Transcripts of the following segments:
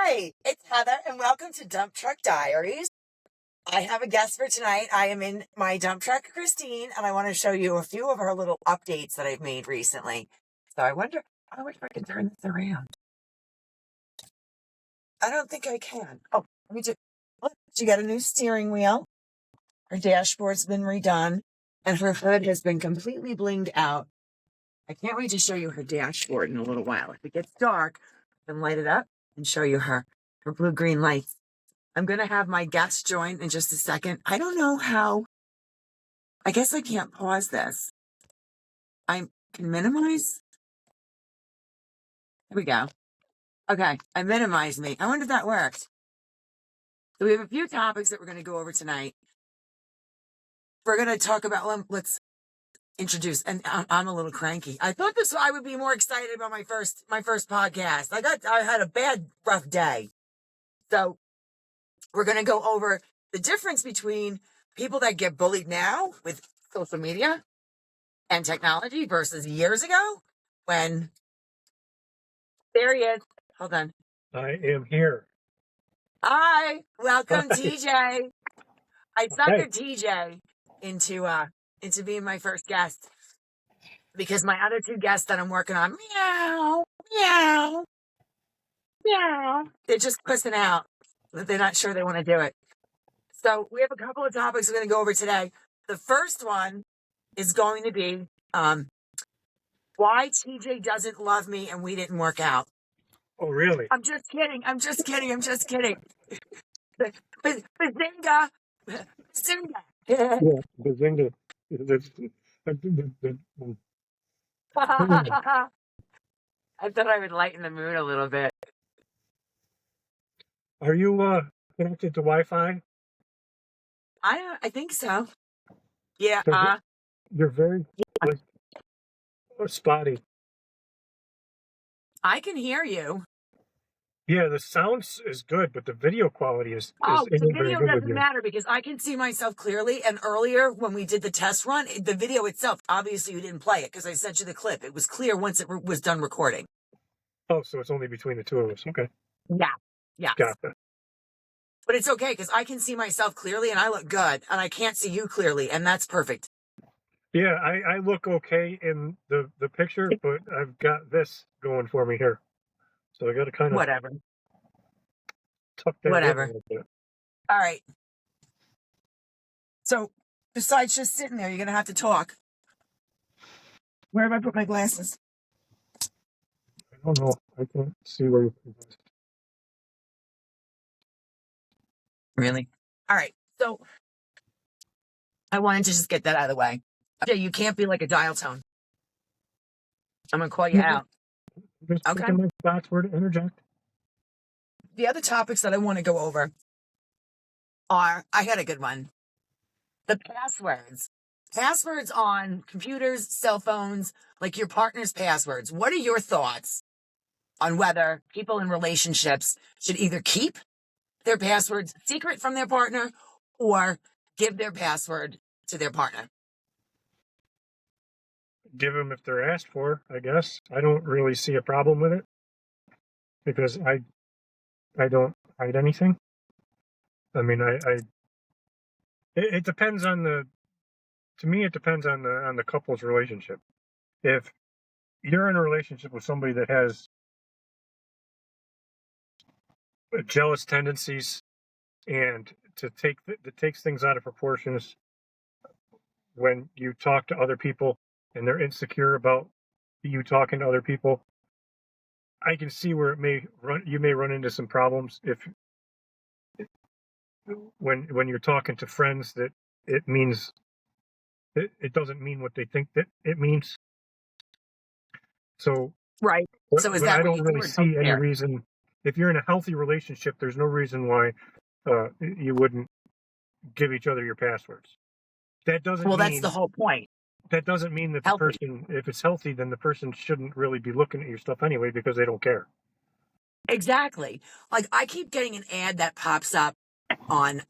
Hi, it's Heather, and welcome to Dump Truck Diaries. I have a guest for tonight. I am in my dump truck, Christine, and I want to show you a few of her little updates that I've made recently. So I wonder if I can turn this around. I don't think I can. Oh, let me do. Look, she got a new steering wheel. Her dashboard's been redone, and her hood has been completely blinged out. I can't wait to show you her dashboard in a little while. If it gets dark, I can light it up and show you her blue-green lights. I'm going to have my guest join in just a second. I don't know how. I guess I can't pause this. I can minimize. Here we go. Okay, I minimized me. I wonder if that worked. So we have a few topics that we're going to go over tonight. We're going to talk about, let's introduce, and I'm a little cranky. I thought I would be more excited about my first podcast. I had a rough day. So we're going to go over the difference between people that get bullied now with social media and technology versus years ago when there he is. Hold on. I am here. Hi, welcome, Hi. TJ. I suckered TJ into being my first guest because my other two guests that I'm working on, meow, meow, meow, they're just pussing out. They're not sure they want to do it. So we have a couple of topics we're going to go over today. The first one is going to be why TJ doesn't love me and we didn't work out. Oh, really? I'm just kidding. Bazinga. Bazinga. Yeah, Bazinga. I thought I would lighten the mood a little bit. Are you connected to Wi-Fi? I think so. Yeah. You're very spotty. I can hear you. Yeah, the sound is good, but the video quality is The isn't very video good with doesn't you. matter because I can see myself clearly. And earlier when we did the test run, the video itself, obviously you didn't play it because I sent you the clip. It was clear once it was done recording. Oh, so it's only between the two of us. Okay. Yeah. Gotcha. But it's okay because I can see myself clearly and I look good and I can't see you clearly. And that's perfect. Yeah, I look okay in the picture, but I've got this going for me here. So I got to kind of Whatever. tuck that in a little bit. All right. So besides just sitting there, you're going to have to talk. Where have I put my glasses? I don't know. I can't see where you put this. Really? All right. So I wanted to just get that out of the way. Okay, you can't be like a dial tone. I'm going to call you out. Just Okay. picking my spots where to interject. The other topics that I want to go over are, I had a good one. The passwords. Passwords on computers, cell phones, like your partner's passwords. What are your thoughts on whether people in relationships should either keep their passwords secret from their partner or give their password to their partner? Give them if they're asked for, I guess. I don't really see a problem with it because I don't hide anything. I mean, it depends on to me, it depends on the couple's relationship. If you're in a relationship with somebody that has jealous tendencies and that takes things out of proportions when you talk to other people and they're insecure about you talking to other people, I can see where you may run into some problems if when you're talking to friends that it doesn't mean what they think that it means. So right. So is that I don't really see any reason. If you're in a healthy relationship, there's no reason why you wouldn't give each other your passwords. That doesn't. Well, that's the whole point. That doesn't mean that the person, if it's healthy, then the person shouldn't really be looking at your stuff anyway because they don't care. Exactly. Like I keep getting an ad that pops up on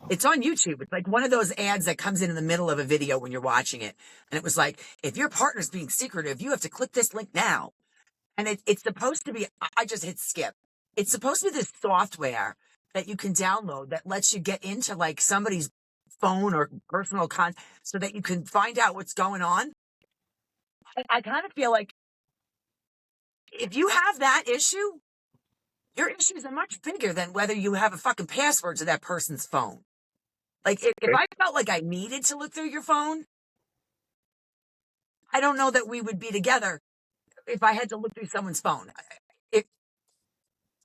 it's on YouTube. It's like one of those ads that comes in the middle of a video when you're watching it. And it was like, if your partner's being secretive, you have to click this link now. And it's supposed to be, I just hit skip. It's supposed to be this software that you can download that lets you get into like somebody's phone or personal so that you can find out what's going on. I kind of feel like if you have that issue, your issues are much bigger than whether you have a fucking password to that person's phone. Like if I felt like I needed to look through your phone, I don't know that we would be together if I had to look through someone's phone.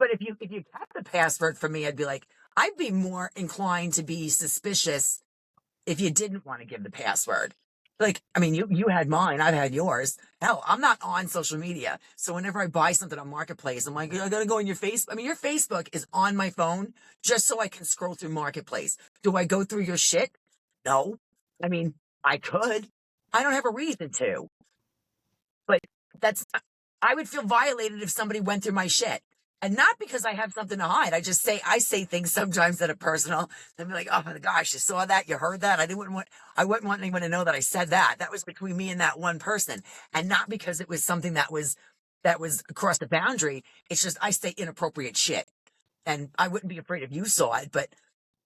But if you kept the password from me, I'd be more inclined to be suspicious if you didn't want to give the password. Like, I mean, you had mine, I've had yours. Hell, I'm not on social media. So whenever I buy something on Marketplace, I'm like, I gotta go on your Facebook. I mean, your Facebook is on my phone just so I can scroll through Marketplace. Do I go through your shit? No. I mean, I could. I don't have a reason to. But I would feel violated if somebody went through my shit. And not because I have something to hide. I say things sometimes that are personal. They'll be like, oh my gosh, you saw that? You heard that? I wouldn't want anyone to know that I said that. That was between me and that one person. And not because it was something that was across the boundary. It's just, I say inappropriate shit. And I wouldn't be afraid if you saw it, but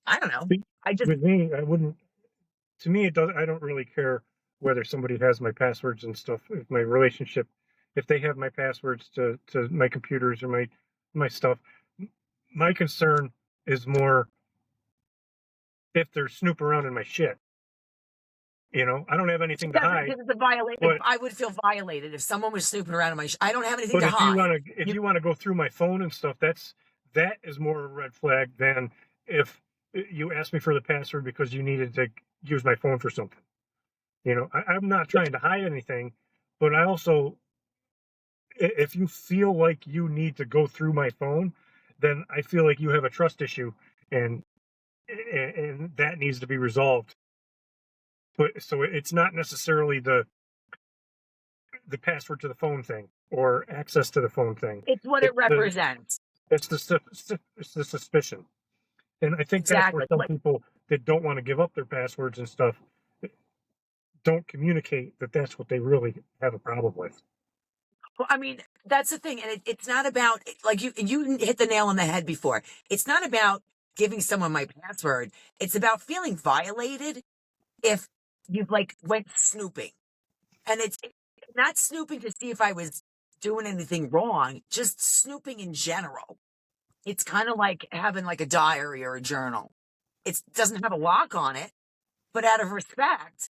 I don't know. With me, I wouldn't. To me, it does. I don't really care whether somebody has my passwords and stuff. If my relationship, if they have my passwords to my computers or my stuff, my concern is more if they're snooping around in my shit. You know, I don't have anything to hide. Because it's a violation. I would feel violated if someone was snooping around in my. I don't have anything to hide. If you want to go through my phone and stuff, that is more a red flag than if you asked me for the password because you needed to use my phone for something. You know, I'm not trying to hide anything, but I also, if you feel like you need to go through my phone, then I feel like you have a trust issue, and that needs to be resolved. But so it's not necessarily the password to the phone thing or access to the phone thing. It's what it represents. It's the suspicion, and I think that's where some people that don't want to give up their passwords and stuff don't communicate that that's what they really have a problem with. Well, I mean, that's the thing, and it's not about like you hit the nail on the head before. It's not about giving someone my password. It's about feeling violated if you like went snooping, and it's not snooping to see if I was doing anything wrong, just snooping in general. It's kind of like having like a diary or a journal. It doesn't have a lock on it, but out of respect,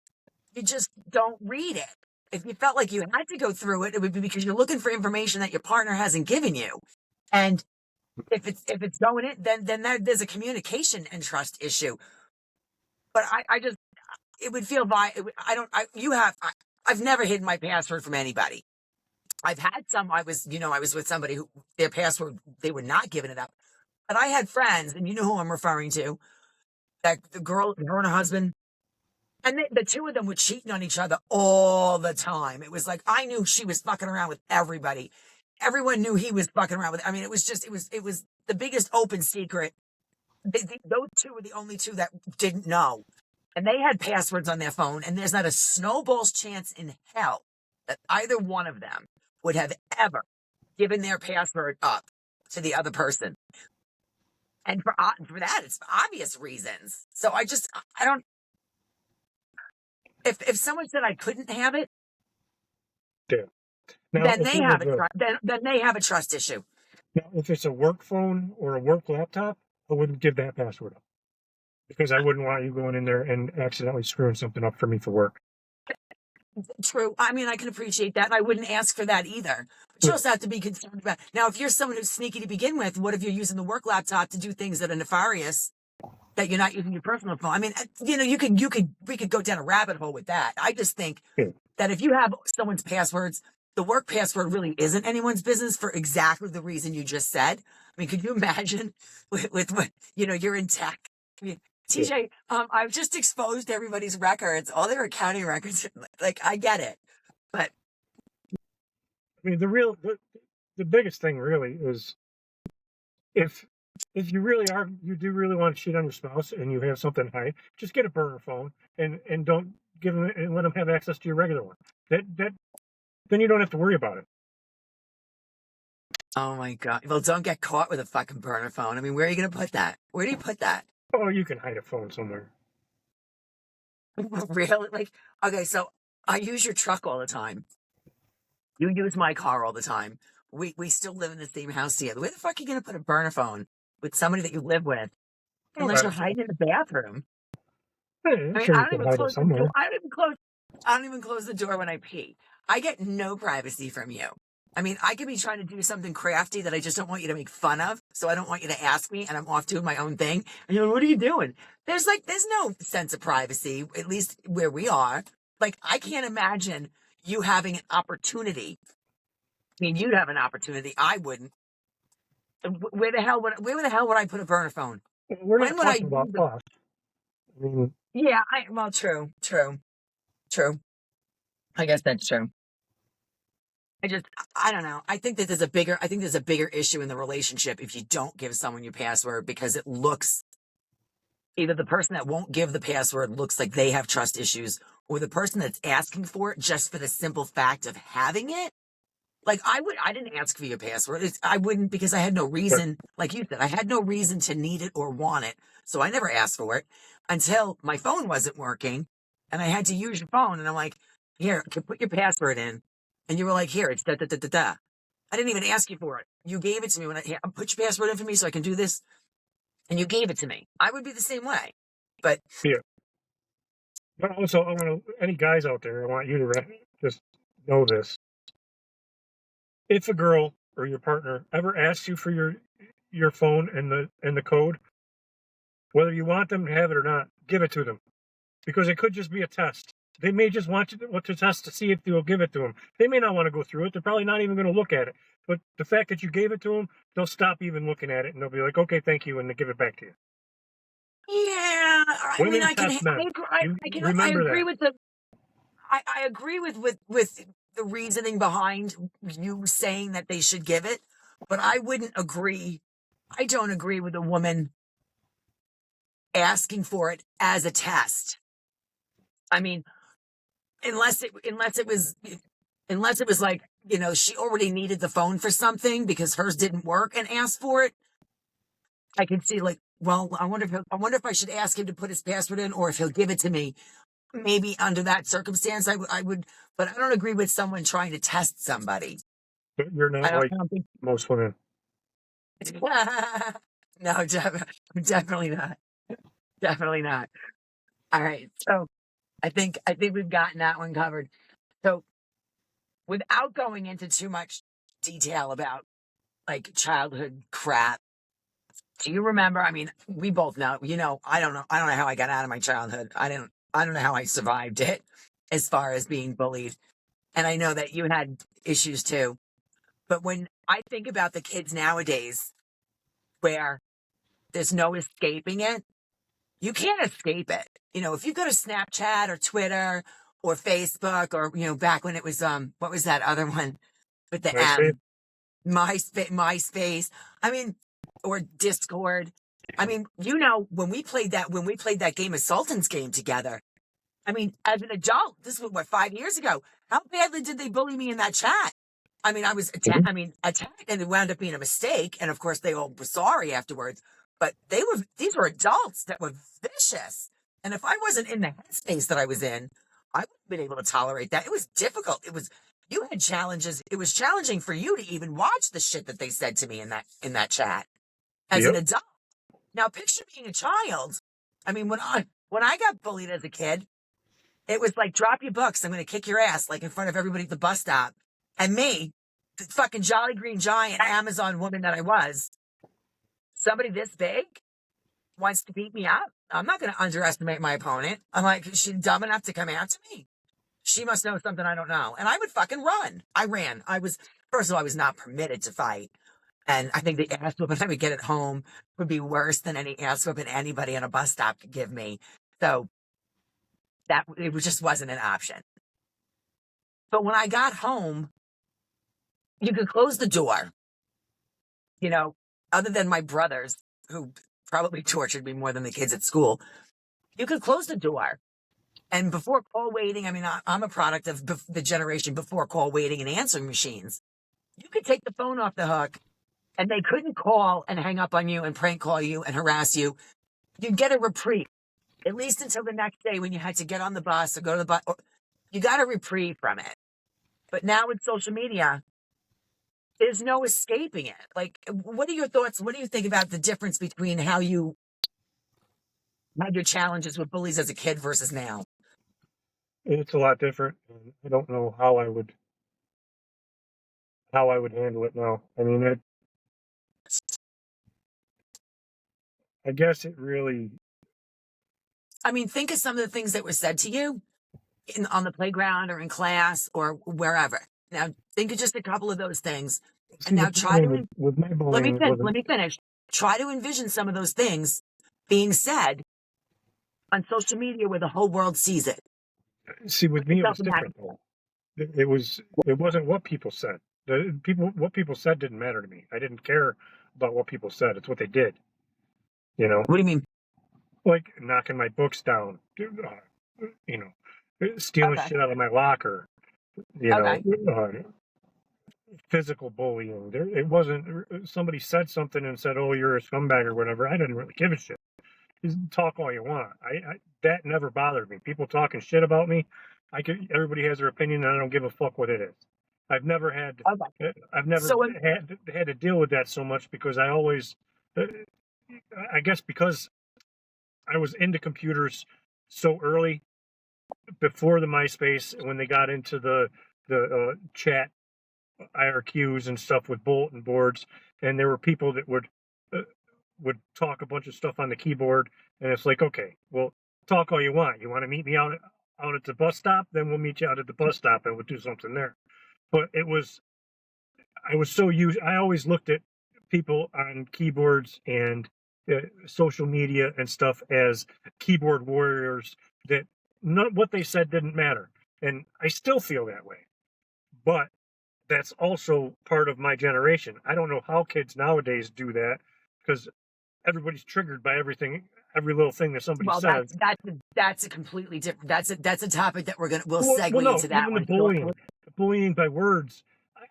you just don't read it. If you felt like you had to go through it, it would be because you're looking for information that your partner hasn't given you. And if it's going in, then there's a communication and trust issue. But it would feel I've never hidden my password from anybody. I've had I was with somebody who their password, they were not giving it up. But I had friends, and you know who I'm referring to, that the girl, her and her husband, and the two of them were cheating on each other all the time. It was like, I knew she was fucking around with everybody. Everyone knew he was fucking around with, I mean, it was the biggest open secret. Those two were the only two that didn't know. And they had passwords on their phone, and there's not a snowball's chance in hell that either one of them would have ever given their password up to the other person. And for that, it's for obvious reasons. So I don't, if someone said I couldn't have it, yeah. Now, then they have then they have a trust issue. Now, if it's a work phone or a work laptop, I wouldn't give that password up because I wouldn't want you going in there and accidentally screwing something up for me for work. True. I mean, I can appreciate that. And I wouldn't ask for that either. But you also have to be concerned about. Now, if you're someone who's sneaky to begin with, what if you're using the work laptop to do things that are nefarious, that you're not using your personal phone? I mean, you know, we could go down a rabbit hole with that. I just think that if you have someone's passwords, the work password really isn't anyone's business for exactly the reason you just said. I mean, could you imagine with what, you know, you're in tech? I mean, TJ, I've just exposed everybody's records, all their accounting records. Like, I get it, but I mean, the biggest thing really is if you do really want to cheat on your spouse and you have something to hide, just get a burner phone and don't give them and let them have access to your regular one. Then you don't have to worry about it. Oh my God. Well, don't get caught with a fucking burner phone. I mean, where are you going to put that? Where do you put that? Oh, you can hide a phone somewhere. Really? Like, okay, so I use your truck all the time. You use my car all the time. We still live in the same house together. Where the fuck are you going to put a burner phone with somebody that you live with? Oh, Unless you're hiding in the bathroom. I'm I mean, sure I you don't can even hide it close the door. somewhere. I don't even close the door when I pee. I get no privacy from you. I mean, I could be trying to do something crafty that I just don't want you to make fun of. So I don't want you to ask me and I'm off doing my own thing. And you're like, what are you doing? There's no sense of privacy, at least where we are. Like, I can't imagine you having an opportunity. I mean, you'd have an opportunity. I wouldn't. Where the hell would I put a burner phone? We're When not would I talking use about the, us. I mean, yeah, well, true. I guess that's true. I just, I don't know. I think there's a bigger issue in the relationship if you don't give someone your password because it looks either the person that won't give the password looks like they have trust issues or the person that's asking for it just for the simple fact of having it. Like I didn't ask for your password. I wouldn't because I had no but reason, like you said, I had no reason to need it or want it. So I never asked for it until my phone wasn't working and I had to use your phone. And I'm like, here, put your password in. And you were like, here, it's da da da da da. I didn't even ask you for it. You gave it to me when here, put your password in for me so I can do this. And you gave it to me. I would be the same way. But yeah. But also, I want to any guys out there. I want you to just know this. If a girl or your partner ever asks you for your phone and the code, whether you want them to have it or not, give it to them because it could just be a test. They may just want to test to see if you'll give it to them. They may not want to go through it. They're probably not even going to look at it. But the fact that you gave it to them, they'll stop even looking at it and they'll be like, "Okay, thank you," and they give it back to you. yeah, I mean, Women test men. You I remember agree that. with I agree with the reasoning behind you saying that they should give it, but I wouldn't agree. I don't agree with a woman asking for it as a test. I mean, unless it was like, she already needed the phone for something because hers didn't work and asked for it. I could see like, well, I wonder if I should ask him to put his password in or if he'll give it to me. Maybe under that circumstance, I would, but I don't agree with someone trying to test somebody. But you're not I like don't think. most women. No, definitely not. Definitely not. All right. So I think we've gotten that one covered. So without going into too much detail about like childhood crap, do you remember? I mean, we both know, I don't know. I don't know how I got out of my childhood. I don't know how I survived it as far as being bullied. And I know that you had issues too. But when I think about the kids nowadays where there's no escaping it, you can't escape it. If you go to Snapchat or Twitter or Facebook or, back when it was, what was that other one with the MySpace. M? MySpace. I mean, or Discord. I mean, when we played that game of Sultan's game together. I mean, as an adult, this was what 5 years ago. How badly did they bully me in that chat? I mean, Mhm. attacked, and it wound up being a mistake. And of course, they all were sorry afterwards. But these were adults that were vicious. And if I wasn't in the headspace that I was in, I wouldn't have been able to tolerate that. It was difficult. You had challenges. It was challenging for you to even watch the shit that they said to me in that chat as an Yep. adult. Now, picture being a child. I mean, when I got bullied as a kid, it was like, drop your books. I'm going to kick your ass, like in front of everybody at the bus stop. And me, the fucking Jolly Green Giant Amazon woman that I was, somebody this big wants to beat me up. I'm not going to underestimate my opponent. I'm like, she's dumb enough to come after me. She must know something I don't know. And I would fucking run. I ran. First of all, I was not permitted to fight. And I think the ass whooping I would get at home would be worse than any ass whooping anybody on a bus stop could give me. So it just wasn't an option. But when I got home, you could close the door, you know, other than my brothers who probably tortured me more than the kids at school. You could close the door. And before call waiting, I mean, I'm a product of the generation before call waiting and answering machines. You could take the phone off the hook and they couldn't call and hang up on you and prank call you and harass you. You'd get a reprieve, at least until the next day when you had to get on the bus or go to the bus. You got a reprieve from it. But now with social media, there's no escaping it. Like, what are your thoughts? What do you think about the difference between how you had your challenges with bullies as a kid versus now? It's a lot different. And I don't know how I would handle it now. I mean, I guess it really. I mean, think of some of the things that were said to you on the playground or in class or wherever. Now, think of just a couple of those things, and See, now the try problem to with my bullying it let wasn't. me finish. Try to envision some of those things being said on social media where the whole world sees it. See, with Put me, it yourself was in that. different though. It wasn't what people said. What people said didn't matter to me. I didn't care about what people said. It's what they did. You know, What do you mean? like knocking my books down. You know, stealing Okay. shit out of my locker. You know, Okay. physical bullying. It wasn't somebody said something and said, "Oh, you're a scumbag" or whatever. I didn't really give a shit. Just talk all you want. That never bothered me. People talking shit about me. Everybody has their opinion, and I don't give a fuck what it is. I've never had Okay. I've never So, had to deal with that so much because I always uh, I guess because I was into computers so early before the MySpace when they got into the chat IRQs and stuff with bulletin boards, and there were people that uh, would talk a bunch of stuff on the keyboard, and it's like, okay, well, talk all you want. You want to meet me out at the bus stop? Then we'll meet you out at the bus stop, and we'll do something there. But I was so used. I always looked at people on keyboards and social media and stuff as keyboard warriors that not what they said didn't matter, and I still feel that way. But that's also part of my generation. I don't know how kids nowadays do that because everybody's triggered by every little thing that somebody well, says. that's a completely different. That's a topic that we'll Well, segue no, into that even one shortly. the bullying by words.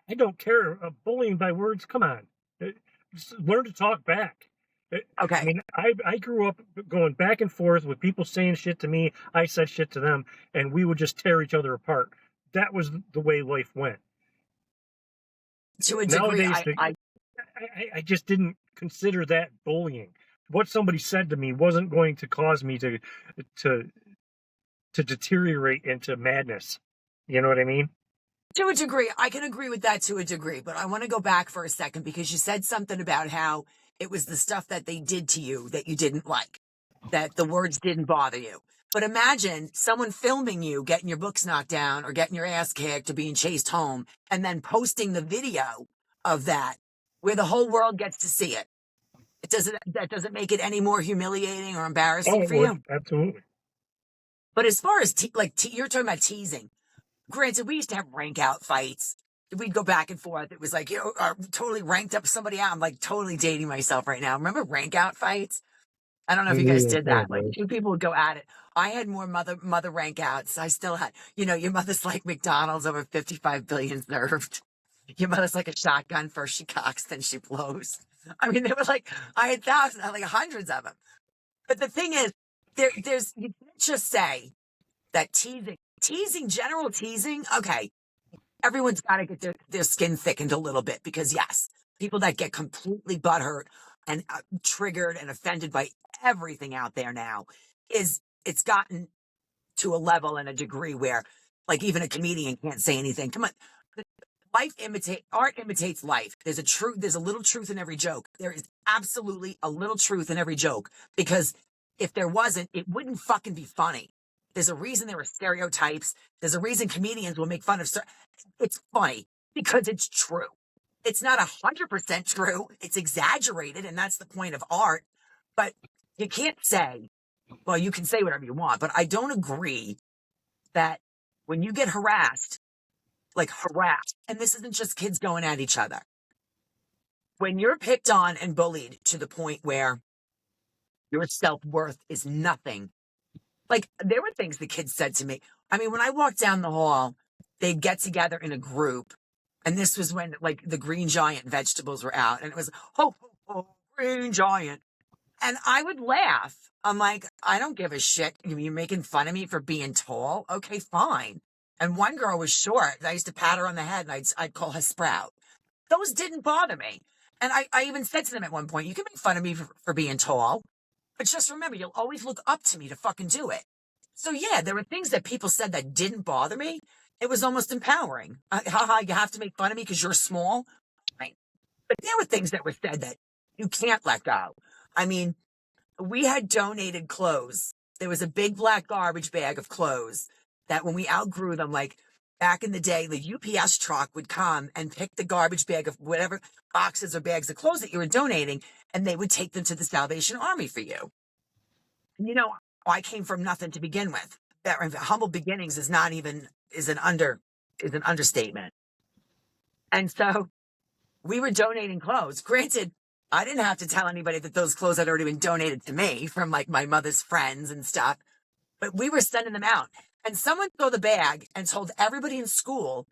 I don't care. Bullying by words. Come on, just learn to talk back. I Okay. mean, I grew up going back and forth with people saying shit to me. I said shit to them, and we would just tear each other apart. That was the way life went. To a degree, Nowadays, I just didn't consider that bullying. What somebody said to me wasn't going to cause me to to deteriorate into madness. You know what I mean? to a degree, I can agree with that to a degree, but I want to go back for a second because you said something about how it was the stuff that they did to you that you didn't like, that the words didn't bother you. But imagine someone filming you getting your books knocked down or getting your ass kicked or being chased home and then posting the video of that where the whole world gets to see it. That doesn't make it any more humiliating or Oh, embarrassing it for would you. absolutely. But as far as you're talking about teasing, granted, we used to have rank out fights. We'd go back and forth. It was like, totally ranked up somebody out. I'm like totally dating myself right now. Remember rank out fights? I don't know if you guys Yeah, did kind that. of Like was. two people would go at it. I had more mother rank outs. I still had, your mother's like McDonald's over 55 billion served. Your mother's like a shotgun. First she cocks, then she blows. I mean, they were like, I had thousands, like hundreds of them. But the thing is, you can't just say that general teasing, okay, everyone's got to get their skin thickened a little bit because yes, people that get completely butthurt and triggered and offended by everything out there now it's gotten to a level and a degree where like even a comedian can't say anything. Come on. Art imitates life. There's a little truth in every joke. There is absolutely a little truth in every joke because if there wasn't, it wouldn't fucking be funny. There's a reason there are stereotypes. There's a reason comedians will make fun of. It's funny because it's true. It's not 100% true. It's exaggerated, and that's the point of art. But you can't say, well, you can say whatever you want, but I don't agree that when you get harassed, and this isn't just kids going at each other. When you're picked on and bullied to the point where your self-worth is nothing, like there were things the kids said to me. I mean, when I walked down the hall, they'd get together in a group And this was when like the Green Giant vegetables were out, and it was ho ho ho Green Giant. And I would laugh. I'm like, I don't give a shit. You're making fun of me for being tall. Okay, fine. And one girl was short. I used to pat her on the head and I'd call her Sprout. Those didn't bother me. And I even said to them at one point, you can make fun of me for being tall, but just remember, you'll always look up to me to fucking do it. So yeah, there were things that people said that didn't bother me. It was almost empowering. Haha, you have to make fun of me because you're small. Right. But there were things that were said that you can't let go. I mean, we had donated clothes. There was a big black garbage bag of clothes that when we outgrew them, like back in the day, the UPS truck would come and pick the garbage bag of whatever boxes or bags of clothes that you were donating, and they would take them to the Salvation Army for you. You know, I came from nothing to begin with. That humble beginnings is not even is an understatement. And so we were donating clothes. Granted, I didn't have to tell anybody that those clothes had already been donated to me from like my mother's friends and stuff, but we were sending them out. And someone threw the bag and told everybody in school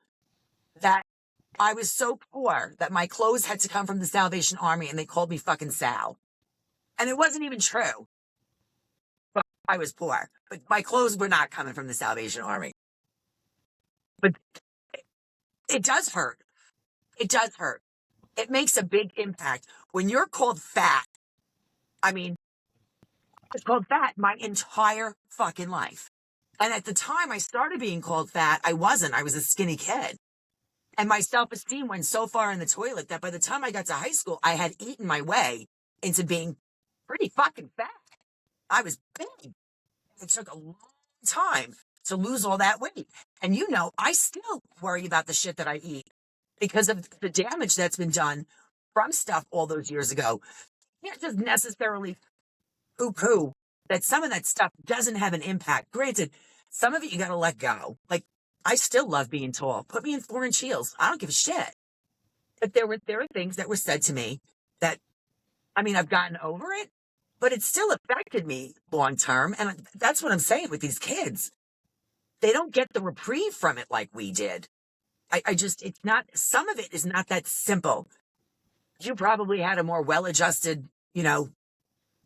that I was so poor that my clothes had to come from the Salvation Army, and they called me fucking Sal. And it wasn't even true. But I was poor, but my clothes were not coming from the Salvation Army. But it does hurt. It does hurt. It makes a big impact. When you're called fat, I mean, I was called fat my entire fucking life. And at the time I started being called fat, I wasn't. I was a skinny kid. And my self-esteem went so far in the toilet that by the time I got to high school, I had eaten my way into being pretty fucking fat. I was big. It took a long time to lose all that weight. And you know, I still worry about the shit that I eat because of the damage that's been done from stuff all those years ago. You can't just necessarily poo-poo that some of that stuff doesn't have an impact. Granted, some of it you got to let go. Like, I still love being tall. Put me in 4-inch heels. I don't give a shit. But there are things that were said to me that, I mean, I've gotten over it, but it still affected me long term. And that's what I'm saying with these kids. They don't get the reprieve from it like we did. I just, it's not, some of it is not that simple. You probably had a more well-adjusted, you know,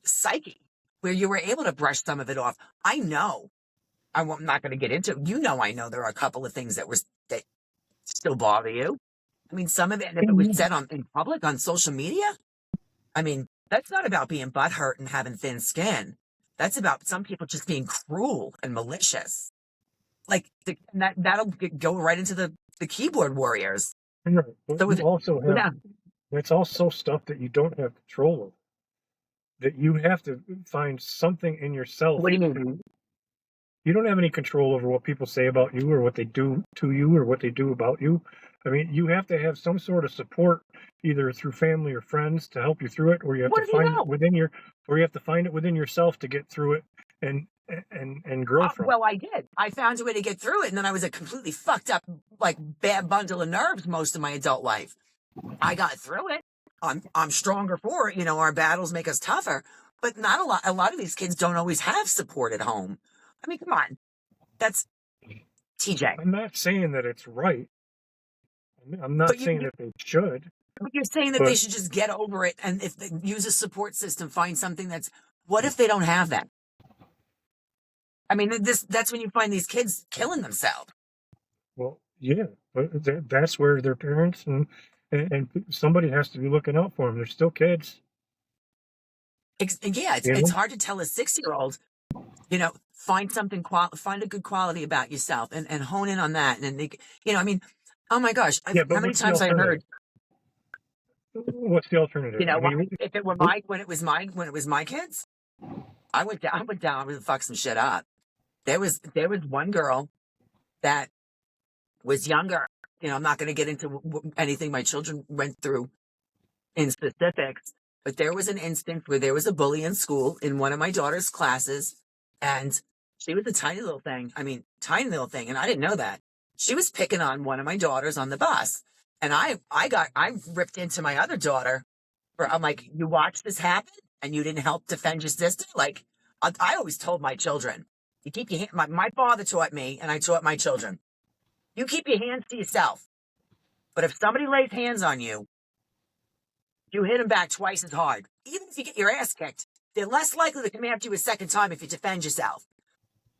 psyche where you were able to brush some of it off. I know. I'm not going to get into it. You know, I know there are a couple of things that still bother you. I mean, some of it, and if it was said in public on social media, I mean, that's not about being butthurt and having thin skin. That's about some people just being cruel and malicious. Like that'll go right into the keyboard warriors. Right. So you also have, that's also stuff that you don't have control over. That you have to find something in yourself. What do you mean? You don't have any control over what people say about you or what they do to you or what they do about you. I mean, you have to have some sort of support, either through family or friends, to help you through it, or you have to find it within yourself to get through it and grow from. Well, I did. I found a way to get through it, and then I was a completely fucked up, like bad bundle of nerves most of my adult life. I got through it. I'm stronger for it. You know, our battles make us tougher. But not a lot of these kids don't always have support at home. I mean, come on. That's TJ. I'm not saying that it's right. I'm not saying that they should. But you're saying that they should just get over it and if they use a support system, find something what if they don't have that? I mean, that's when you find these kids killing themselves. Well, yeah, but that's where their parents and somebody has to be looking out for them. They're still kids. It's hard to tell a 6-year-old, you know, find a good quality about yourself and hone in on that. And, you know, I mean, oh my gosh, how many times I heard. What's the alternative? You know, if it were when it was my kids, I went down to fuck some shit up. There was one girl that was younger. You know, I'm not going to get into anything my children went through in specifics, but there was an instance where there was a bully in school in one of my daughter's classes, and she was a tiny little thing. I mean, tiny little thing, and I didn't know that. She was picking on one of my daughters on the bus, and I ripped into my other daughter. I'm like, you watched this happen, and you didn't help defend your sister? Like, I always told my children, you keep your hand. My father taught me, and I taught my children. You keep your hands to yourself. But if somebody lays hands on you, you hit them back twice as hard. Even if you get your ass kicked, they're less likely to come after you a second time if you defend yourself.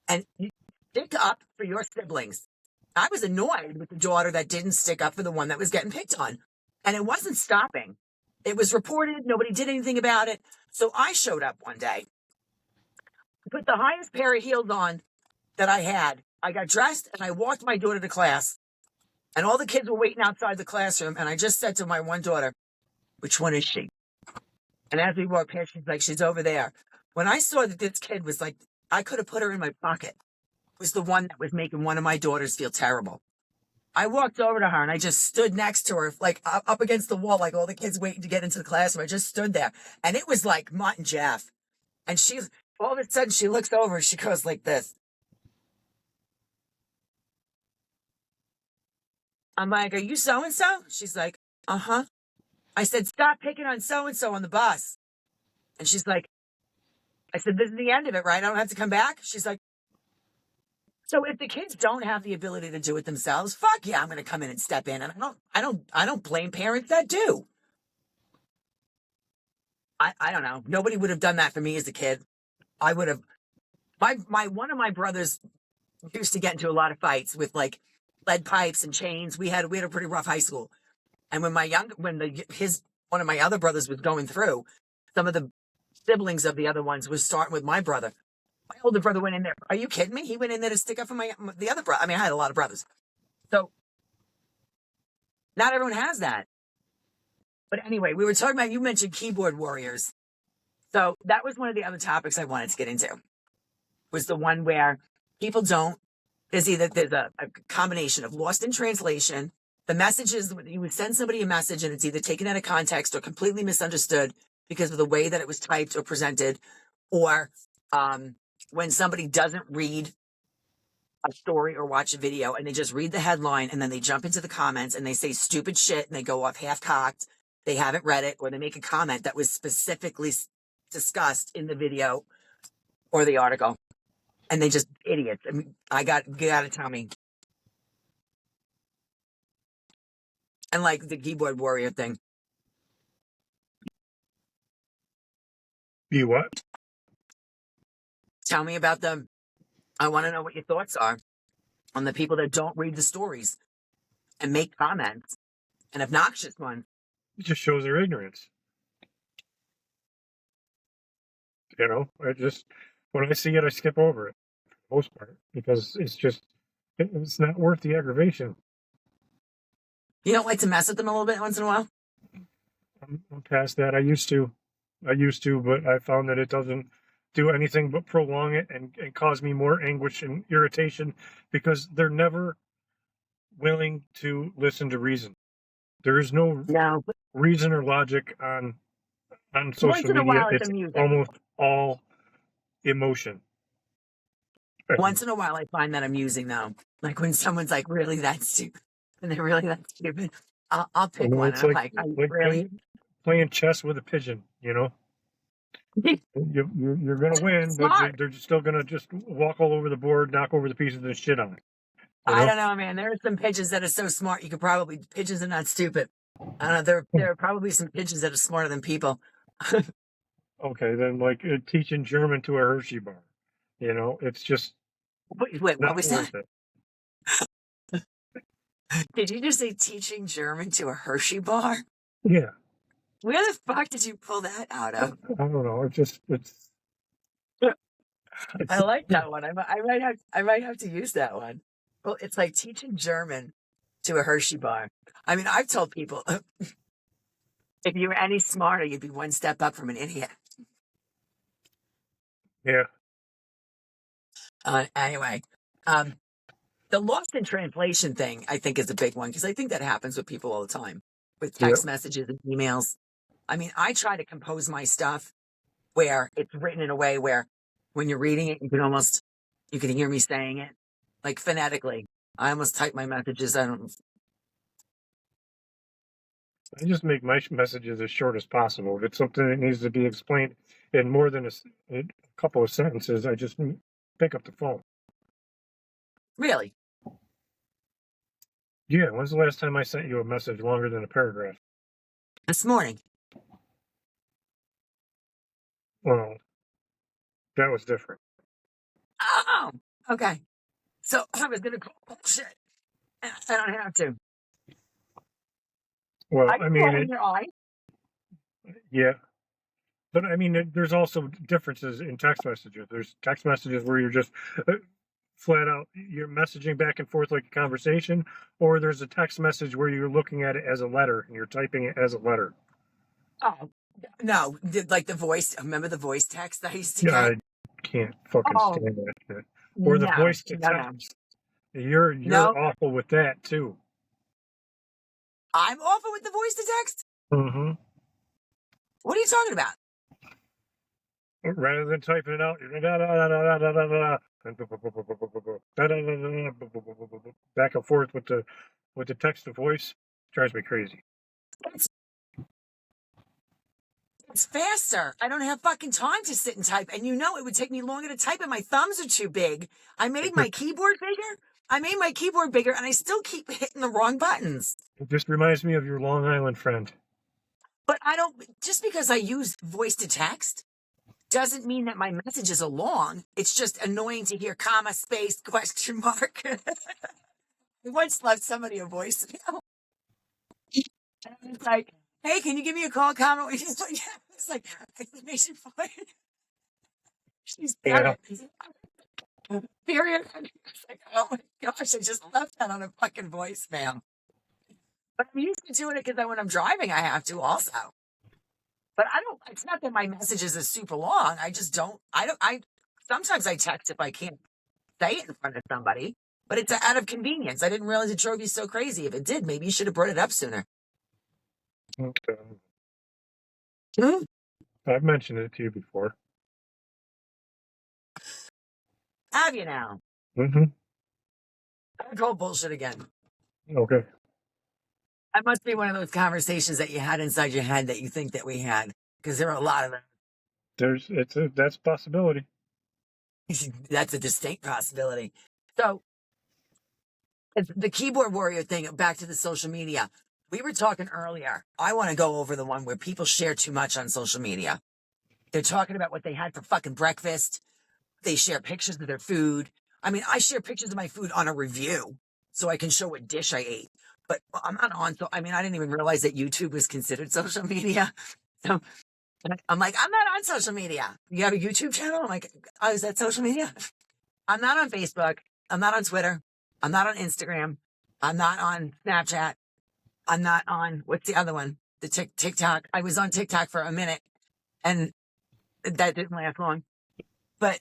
And you stick up for your siblings. I was annoyed with the daughter that didn't stick up for the one that was getting picked on. And it wasn't stopping. It was reported. Nobody did anything about it. So I showed up one day, put the highest pair of heels on that I had. I got dressed and I walked my daughter to class. And all the kids were waiting outside the classroom. And I just said to my one daughter, which one is she? And as we walked past, she's like, she's over there. When I saw that this kid was like, I could have put her in my pocket, was the one that was making one of my daughters feel terrible. I walked over to her and I just stood next to her, like up against the wall, like all the kids waiting to get into the classroom. I just stood there. And it was like Mutt and Jeff. And she, all of a sudden, she looks over and she goes like this. I'm like, are you so-and-so? She's like, uh-huh. I said, stop picking on so-and-so on the bus. And she's like, I said, this is the end of it, right? I don't have to come back. She's like, so if the kids don't have the ability to do it themselves, fuck yeah, I'm going to come in and step in. And I don't blame parents that do. I don't know. Nobody would have done that for me as a kid. I would have, one of my brothers used to get into a lot of fights with like lead pipes and chains. We had a pretty rough high school. And when one of my other brothers was going through, some of the siblings of the other ones was starting with my brother. My older brother went in there. Are you kidding me? He went in there to stick up for the other brother. I mean, I had a lot of brothers. So not everyone has that. But anyway, we were talking about, you mentioned keyboard warriors. So that was one of the other topics I wanted to get into, was the one where people don't, there's a combination of lost in translation. The messages, you would send somebody a message and it's either taken out of context or completely misunderstood because of the way that it was typed or presented, or when somebody doesn't read a story or watch a video and they just read the headline and then they jump into the comments and they say stupid shit and they go off half-cocked, they haven't read it, or they make a comment that was specifically discussed in the video or the article, and they just idiots. I mean, you gotta tell me. And like the keyboard warrior thing. You what? Tell me about them. I want to know what your thoughts are on the people that don't read the stories and make comments, and obnoxious ones. It just shows their ignorance. You know, when I see it, I skip over it for the most part because it's not worth the aggravation. You don't like to mess with them a little bit once in a while? I'm past that. I used to, but I found that it doesn't do anything but prolong it and cause me more anguish and irritation because they're never willing to listen to reason. There is no reason or logic on social media. It's almost all emotion. Once in a while, I find that amusing, though. Like when someone's like, really that stupid, and they're really that stupid. I'll pick one. It's and like, I'm like really playing chess with a pigeon, you know? You're going to win, but they're still going to just walk all over the board, knock over the pieces of shit on it. I don't know, man. There are some pigeons that are so smart. Pigeons are not stupid. I don't know. There are probably some pigeons that are smarter than people. Okay, then like teaching German to a Hershey bar. You know, it's just Wait, what was that? It. Did you just say teaching German to a Hershey bar? Yeah. Where the fuck did you pull that out of? I don't know. It's. I like that one. I might have to use that one. Well, it's like teaching German to a Hershey bar. I mean, I've told people if you were any smarter, you'd be one step up from an idiot. Yeah. Anyway, the lost in translation thing, I think, is a big one because I think that happens with people all the time with text messages and emails. I mean, I try to compose my stuff where it's written in a way where when you're reading it, you can hear me saying it, like phonetically. I almost type my messages. I just make my messages as short as possible. If it's something that needs to be explained in more than a couple of sentences, I just pick up the phone. Really? Yeah, when's the last time I sent you a message longer than a paragraph? This morning. Well, that was different. Oh, okay. So I was gonna call bullshit. I don't have to. Well, I I can roll in mean, your eye. yeah, but I mean, there's also differences in text messages. There's text messages where you're just flat out you're messaging back and forth like a conversation, or there's a text message where you're looking at it as a letter and you're typing it as a letter. Oh no, like the voice. Remember the voice text I used to Yeah, get? I can't fucking Oh stand that shit. Or the no, voice to no, no, text. You're no. awful with that too. I'm awful with the voice to text. Hmm. What are you talking about? Rather than typing it out, back and forth with the text to voice drives me crazy. It's it's faster. I don't have fucking time to sit and type, and you know it would take me longer to type, and my thumbs are too big. I made my keyboard bigger. And I still keep hitting the wrong buttons. It just reminds me of your Long Island friend. But I don't. Just because I use voice to text doesn't mean that my messages are long. It's just annoying to hear comma, space, question mark. I once left somebody a voicemail. And I was like, hey, can you give me a call, comment? He's like, yeah. It's like, exclamation point. She's got Yeah, it. Period. And it's like, oh my gosh, I just left that on a fucking voicemail. But I'm used to doing it because when I'm driving, I have to also. But I don't, it's not that my messages are super long. Sometimes I text if I can't say it in front of somebody, but it's out of convenience. I didn't realize it drove you so crazy. If it did, maybe you should have brought it up sooner. okay. Hmm? I've mentioned it to you before. Have you now? Hmm. I call bullshit again. Okay. That must be one of those conversations that you had inside your head that you think that we had, because there are a lot of them. That's a possibility. That's a distinct possibility. So it's the keyboard warrior thing, back to the social media. We were talking earlier. I want to go over the one where people share too much on social media. They're talking about what they had for fucking breakfast. They share pictures of their food. I mean, I share pictures of my food on a review so I can show what dish I ate. But I'm not on. So I mean, I didn't even realize that YouTube was considered social media. So I'm like, I'm not on social media. You have a YouTube channel? I'm like, oh, is that social media? I'm not on Facebook. I'm not on Twitter. I'm not on Instagram. I'm not on Snapchat. I'm not on, what's the other one? The TikTok. I was on TikTok for a minute and that didn't last long. But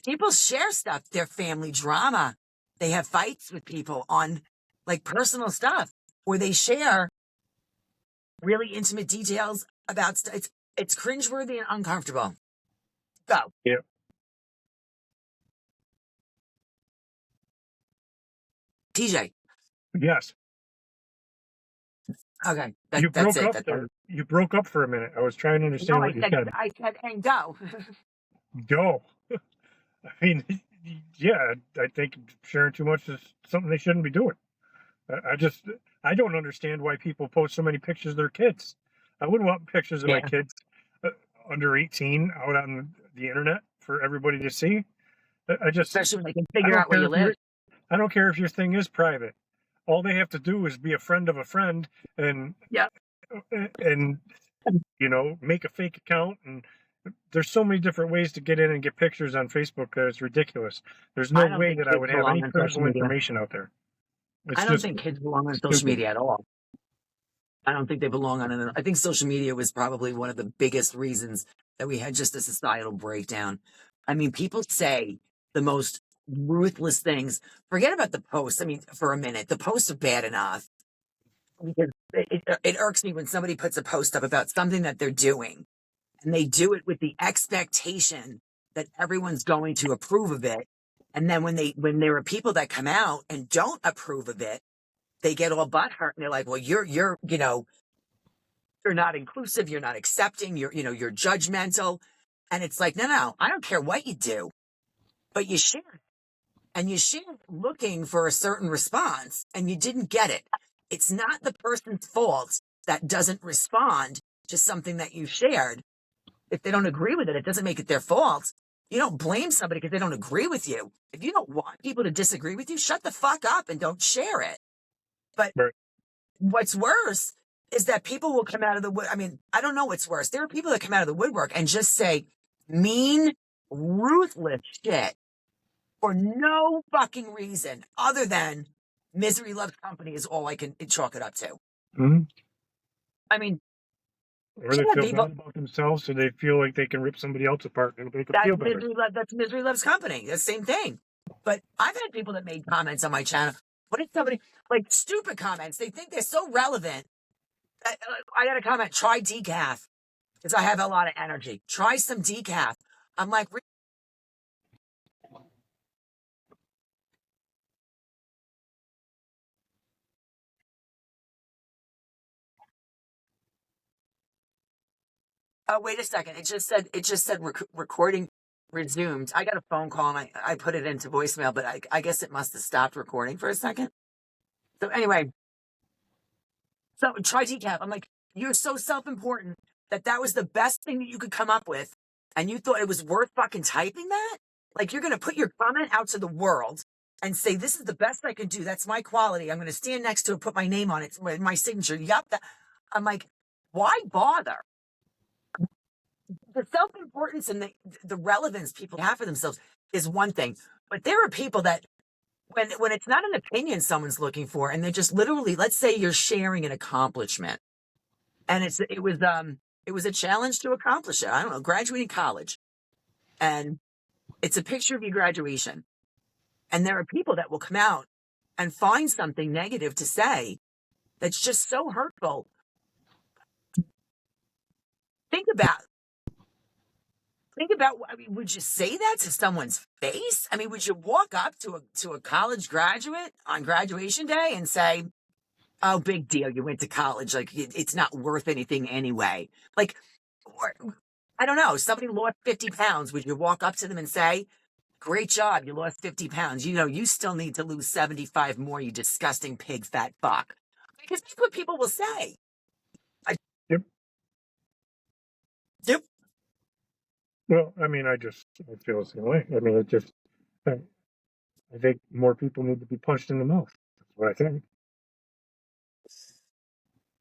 people share stuff, their family drama. They have fights with people on like personal stuff where they share really intimate details about stuff. It's cringeworthy and uncomfortable. Go. Yeah. TJ. Yes. Okay. You That's broke it. up That's there. You broke up for a minute. I was trying to no, understand what you said. I said, and go. Go. I mean, yeah, I think sharing too much is something they shouldn't be doing. I just, I don't understand why people post so many pictures of their kids. I wouldn't want pictures of my Yeah. kids uh, under 18 out on the internet for everybody to see. I just, Especially when they can I figure don't out where care you if live. I don't care if your thing is private. All they have to do is be a friend of a friend and Yeah. and make a fake account. And there's so many different ways to get in and get pictures on Facebook that it's ridiculous. There's no I don't way think that I kids would have any belong on social personal media. information out there. It's I don't just think kids belong on social stupid. media at all. I don't think they belong on it. I think social media was probably one of the biggest reasons that we had just a societal breakdown. I mean, people say the most ruthless things. Forget about the posts. I mean, for a minute, the posts are bad enough because it irks me when somebody puts a post up about something that they're doing and they do it with the expectation that everyone's going to approve of it. And then when there are people that come out and don't approve of it, they get all butthurt and they're like, well, you're not inclusive. You're not accepting. You're judgmental. And it's like, no, I don't care what you do, but you share it. and you shared looking for a certain response and you didn't get it. It's not the person's fault that doesn't respond to something that you shared. If they don't agree with it, it doesn't make it their fault. You don't blame somebody because they don't agree with you. If you don't want people to disagree with you, shut the fuck up and don't share it. But Right. what's worse is that people will come out of the wood. I mean, I don't know what's worse. There are people that come out of the woodwork and just say mean, ruthless shit for no fucking reason other than misery loves company is all I can chalk it up to. Mm-hmm. I mean, Or they feel bad about themselves, so they feel like they can rip somebody else apart and make them feel better. That's misery loves company. That's the same thing. But I've had people that made comments on my channel. What if somebody, like stupid comments, they think they're so relevant. I got a comment, try decaf, because I have a lot of energy. Try some decaf. I'm like, oh, wait a second. It just said recording resumed. I got a phone call and I put it into voicemail, but I guess it must have stopped recording for a second. So anyway, so try decaf. I'm like, you're so self-important that was the best thing that you could come up with. And you thought it was worth fucking typing that? Like you're going to put your comment out to the world and say, this is the best I can do. That's my quality. I'm going to stand next to it, put my name on it, my signature. Yup. I'm like, why bother? The self-importance and the relevance people have for themselves is one thing. But there are people that when it's not an opinion someone's looking for, and they're just literally, let's say you're sharing an accomplishment. And it was a challenge to accomplish it. I don't know, graduating college. And it's a picture of your graduation. And there are people that will come out and find something negative to say that's just so hurtful. Think about, I mean, would you say that to someone's face? I mean, would you walk up to a college graduate on graduation day and say, oh, big deal, you went to college. Like, it's not worth anything anyway. Like, or, I don't know, somebody lost 50 pounds. Would you walk up to them and say, great job, you lost 50 pounds. You know, you still need to lose 75 more, you disgusting pig fat fuck. Because that's what people will say. Yep. Yep. Well, I mean, I feel the same way. I mean, I think more people need to be punched in the mouth. That's what I think.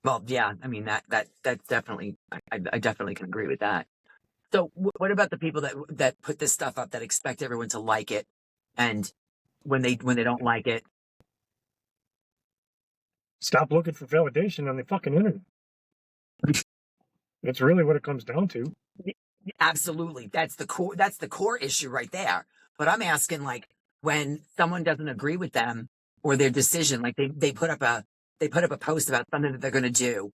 Well, yeah, I mean, that's definitely, I definitely can agree with that. So what about the people that put this stuff up that expect everyone to like it, and when they don't like it, Stop looking for validation on the fucking internet. That's really what it comes down to. absolutely, that's the core issue right there. But I'm asking, like, when someone doesn't agree with them or their decision, like they put up a post about something that they're going to do,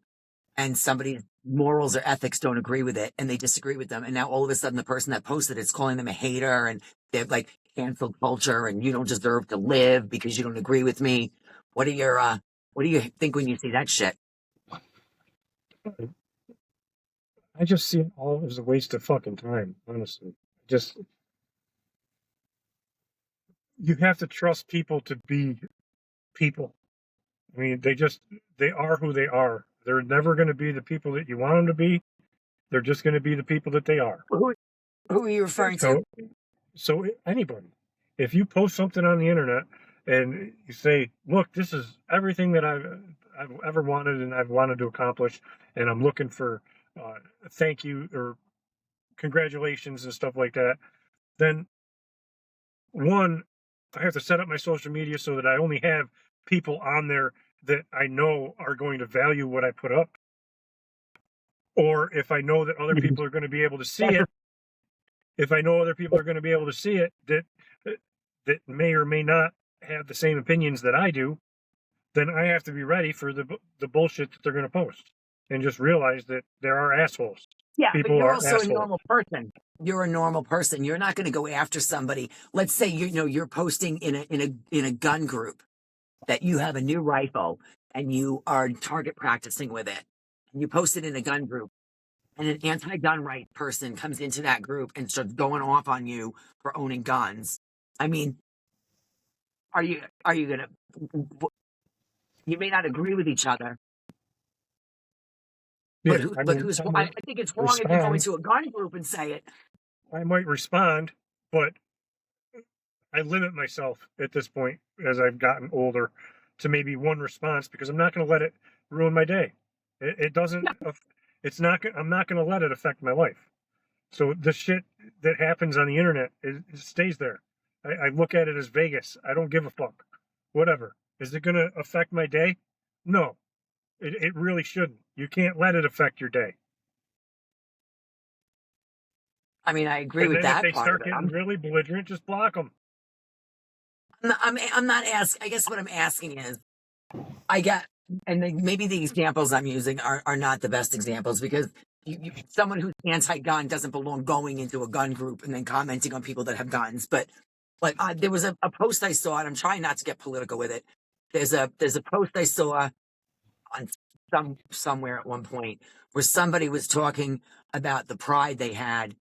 and somebody's morals or ethics don't agree with it and they disagree with them. And now all of a sudden the person that posted it's calling them a hater and they're like cancel culture and you don't deserve to live because you don't agree with me. What do you think when you see that shit? I just see it all as a waste of fucking time, honestly. Just, you have to trust people to be people. I mean, they are who they are. They're never going to be the people that you want them to be. They're just going to be the people that they are. Who are you referring to? So anybody, if you post something on the internet and you say, look, this is everything that I've ever wanted and I've wanted to accomplish, and I'm looking for thank you or congratulations and stuff like that, then one, I have to set up my social media so that I only have people on there that I know are going to value what I put up. Or if I know that other people are going to be able to see it, that may or may not have the same opinions that I do, then I have to be ready for the bullshit that they're going to post and just realize that there are assholes. Yeah, People but you're are also assholes. a normal person. You're a normal person. You're not going to go after somebody. Let's say you're posting in a gun group that you have a new rifle and you are target practicing with it. And you post it in a gun group, and an anti-gun right person comes into that group and starts going off on you for owning guns. I mean, are you gonna? You may not agree with each other, Yeah, I but mean, who's? I I might think it's wrong if you go respond. into a gun group and say it. I might respond, but I limit myself at this point as I've gotten older to maybe one response because I'm not going to let it ruin my day. It doesn't. It's not. I'm not going to let it affect my life. So the shit that happens on the internet it stays there. I look at it as Vegas. I don't give a fuck. Whatever. Is it going to affect my day? No, it really shouldn't. You can't let it affect your day. I mean, I agree And with then if that they part of start it. getting really belligerent, just block them. I'm not asking. I guess what I'm asking is, I get, and maybe the examples I'm using are not the best examples because someone who's anti-gun doesn't belong going into a gun group and then commenting on people that have guns. But like, there was a post I saw, and I'm trying not to get political with it. There's a post I saw on somewhere at one point where somebody was talking about the pride they had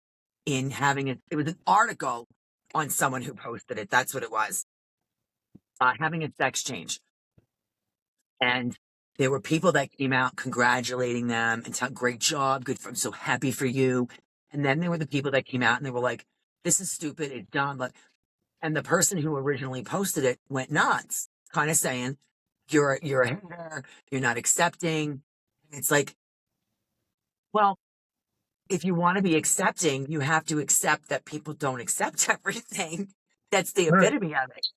in having it. It was an article on someone who posted it. That's what it was. Having a sex change. And there were people that came out congratulating them and telling, great job, good for, I'm so happy for you. And then there were the people that came out and they were like, this is stupid, it's dumb. And the person who originally posted it went nuts, kind of saying, you're a hater, you're not accepting. It's like, well, if you want to be accepting, you have to accept that people don't accept everything. That's the All right. epitome of it.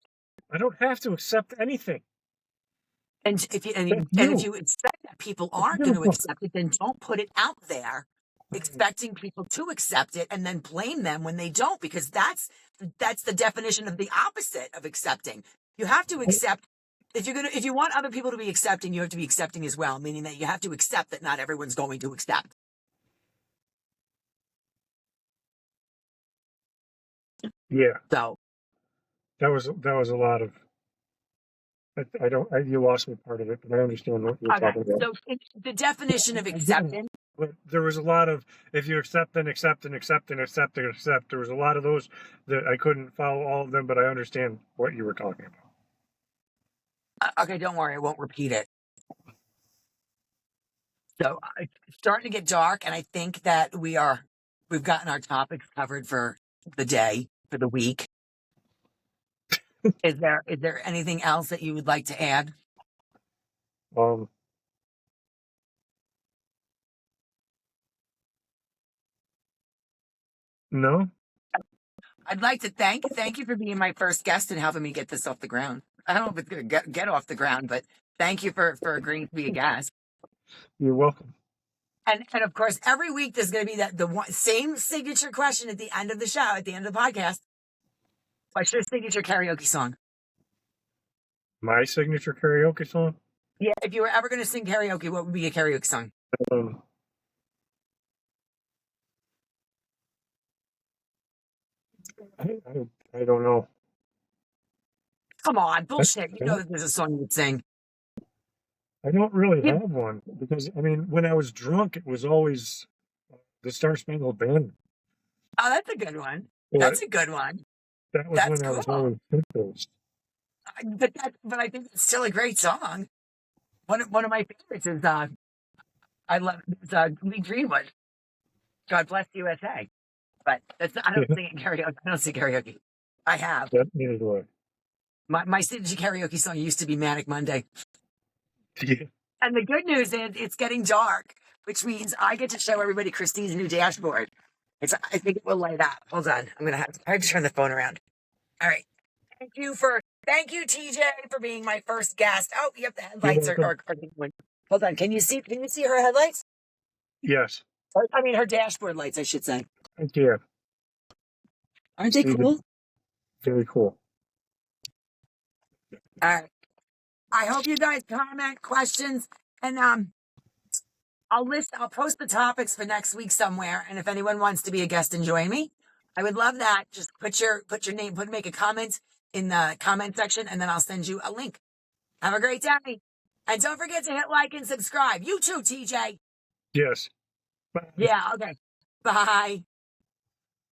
I don't have to accept anything. And That's and if you. you expect that people I aren't don't give going a to fuck. accept it, then don't put it out there, expecting people to accept it and then blame them when they don't, because that's the definition of the opposite of accepting. You have to accept if you want other people to be accepting, you have to be accepting as well, meaning that you have to accept that not everyone's going to accept. Yeah, So that was a lot of. I don't. You lost me part of it, but I understand what you're okay, talking about. so the definition of Again, acceptance. but there was a lot of if you accept and accept and accept and accept and accept. There was a lot of those that I couldn't follow all of them, but I understand what you were talking about. Okay, don't worry, I won't repeat it. So it's starting to get dark, and I think that we've gotten our topics covered for the day, for the week. Is there anything else that you would like to add? Um, no, I'd like to thank you for being my first guest and helping me get this off the ground. I don't know if it's going to get off the ground, but thank you for agreeing to be a guest. you're welcome. And of course, every week there's going to be the same signature question at the end of the show, at the end of the podcast. What's your signature karaoke song? My signature karaoke song. Yeah, if you were ever going to sing karaoke, what would be a karaoke song? Um, I don't know. Come on, I, bullshit. You know that there's a song you would sing. I don't really Yeah. have one because I mean, when I was drunk, it was always the Star Spangled Banner. Oh, that's a good one. But That's a good one. that was That's when I was cool. always confused. But I think it's still a great song. One of my favorites is I love Lee Greenwood. God bless USA. But that's I Yeah, don't sing it karaoke. I don't sing karaoke. I have that neither do I. my signature karaoke song used to be Manic Monday. Yeah, And the good news is it's getting dark, which means I get to show everybody Christine's new dashboard. I think it will light up. Hold on. I have to turn the phone around. All right. Thank you, TJ, for being my first guest. Oh, yep, the you're headlights welcome. are hold on. Can you see her headlights? Yes, I mean her dashboard lights, I should say. I can. Aren't they See the cool? very cool. All right. I hope you guys comment questions and I'll post the topics for next week somewhere. And if anyone wants to be a guest and join me, I would love that. Just put your name, make a comment in the comment section, and then I'll send you a link. Have a great day. And don't forget to hit like and subscribe. You too, TJ. Yes. Bye. Yeah, okay. Bye.